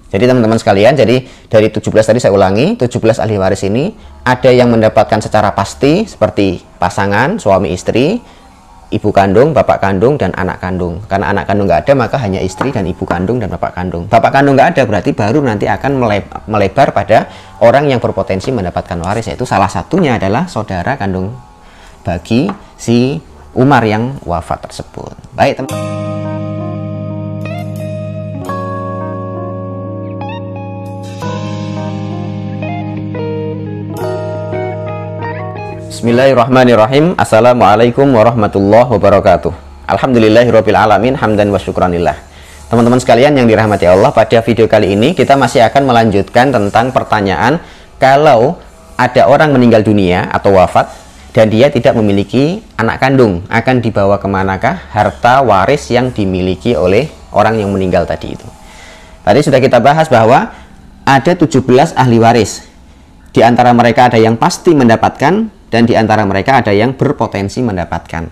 Jadi teman-teman sekalian, jadi dari 17 tadi saya ulangi, 17 ahli waris ini ada yang mendapatkan secara pasti seperti pasangan, suami istri, ibu kandung, bapak kandung, dan anak kandung. Karena anak kandung nggak ada, maka hanya istri dan ibu kandung dan bapak kandung. Bapak kandung nggak ada, berarti baru nanti akan melebar pada orang yang berpotensi mendapatkan waris, yaitu salah satunya adalah saudara kandung bagi si Umar yang wafat tersebut. Baik teman. Bismillahirrahmanirrahim. Assalamualaikum warahmatullahi wabarakatuh. Alhamdulillahirabbil alamin, hamdan wa syukranillah. Teman-teman sekalian yang dirahmati Allah, pada video kali ini kita masih akan melanjutkan tentang pertanyaan kalau ada orang meninggal dunia atau wafat dan dia tidak memiliki anak kandung, akan dibawa kemanakah harta waris yang dimiliki oleh orang yang meninggal tadi itu. Tadi sudah kita bahas bahwa ada 17 ahli waris. Di antara mereka ada yang pasti mendapatkan dan di antara mereka ada yang berpotensi mendapatkan.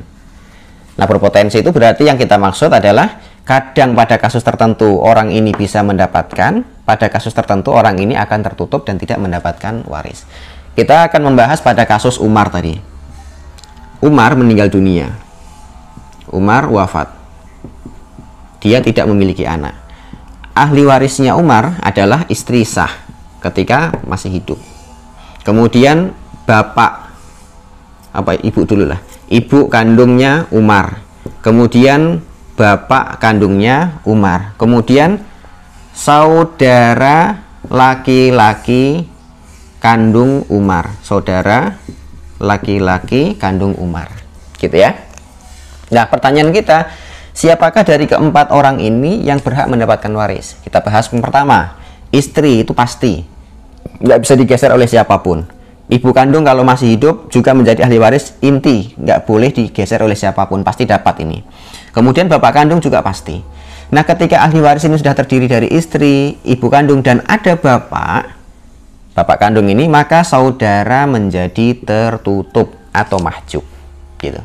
Nah, berpotensi itu berarti yang kita maksud adalah kadang pada kasus tertentu orang ini bisa mendapatkan, pada kasus tertentu orang ini akan tertutup dan tidak mendapatkan waris. Kita akan membahas pada kasus Umar tadi. Umar meninggal dunia. Umar wafat. Dia tidak memiliki anak. Ahli warisnya Umar adalah istri sah ketika masih hidup. Kemudian ibu kandungnya Umar, kemudian bapak kandungnya Umar, kemudian saudara laki-laki kandung Umar, saudara laki-laki kandung Umar, gitu ya. Nah, pertanyaan kita, siapakah dari keempat orang ini yang berhak mendapatkan waris? Kita bahas yang pertama, istri itu pasti nggak bisa digeser oleh siapapun. Ibu kandung kalau masih hidup juga menjadi ahli waris inti, nggak boleh digeser oleh siapapun, pasti dapat ini. Kemudian bapak kandung juga pasti. Nah, ketika ahli waris ini sudah terdiri dari istri, ibu kandung, dan ada bapak kandung ini, maka saudara menjadi tertutup atau mahjub, gitu.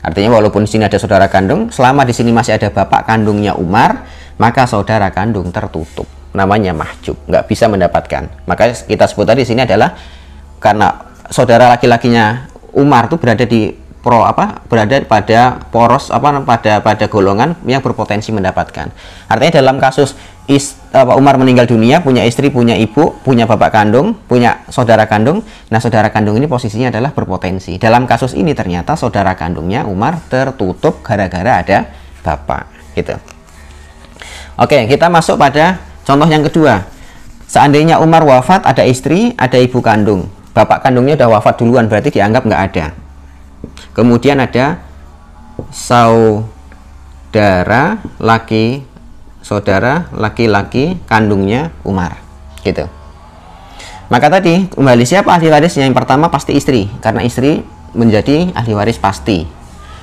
Artinya walaupun di sini ada saudara kandung, selama di sini masih ada bapak kandungnya Umar, maka saudara kandung tertutup, namanya mahjub, nggak bisa mendapatkan. Maka kita sebut tadi di sini adalah karena saudara laki-lakinya Umar itu berada pada poros pada golongan yang berpotensi mendapatkan. Artinya dalam kasus Umar meninggal dunia, punya istri, punya ibu, punya bapak kandung, punya saudara kandung. Nah, saudara kandung ini posisinya adalah berpotensi. Dalam kasus ini ternyata saudara kandungnya Umar tertutup gara-gara ada bapak, gitu. Oke, kita masuk pada contoh yang kedua. Seandainya Umar wafat, ada istri, ada ibu kandung. Bapak kandungnya udah wafat duluan, berarti dianggap nggak ada. Kemudian ada saudara laki-laki kandungnya Umar, gitu. Maka tadi kembali siapa ahli warisnya? Yang pertama pasti istri, karena istri menjadi ahli waris pasti.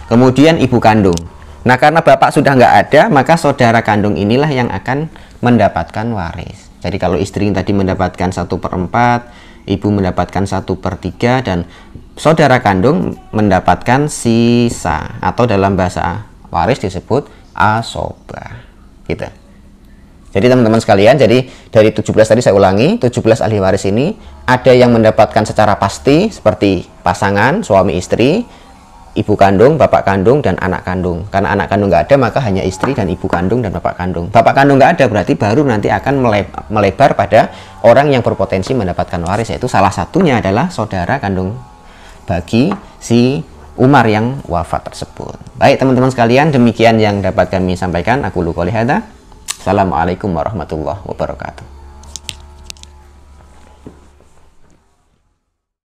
Kemudian ibu kandung. Nah, karena bapak sudah nggak ada, maka saudara kandung inilah yang akan mendapatkan waris. Jadi kalau istri tadi mendapatkan 1/4, ibu mendapatkan 1/3, dan saudara kandung mendapatkan sisa, atau dalam bahasa waris disebut asobah, gitu. Jadi teman-teman sekalian, jadi dari 17 tadi saya ulangi, 17 ahli waris ini ada yang mendapatkan secara pasti seperti pasangan, suami istri, ibu kandung, bapak kandung, dan anak kandung. Karena anak kandung nggak ada, maka hanya istri dan ibu kandung dan bapak kandung. Bapak kandung nggak ada, berarti baru nanti akan melebar pada orang yang berpotensi mendapatkan waris, yaitu salah satunya adalah saudara kandung bagi si Umar yang wafat tersebut. Baik teman-teman sekalian, demikian yang dapat kami sampaikan. Aku qouli hadza. Assalamualaikum warahmatullahi wabarakatuh.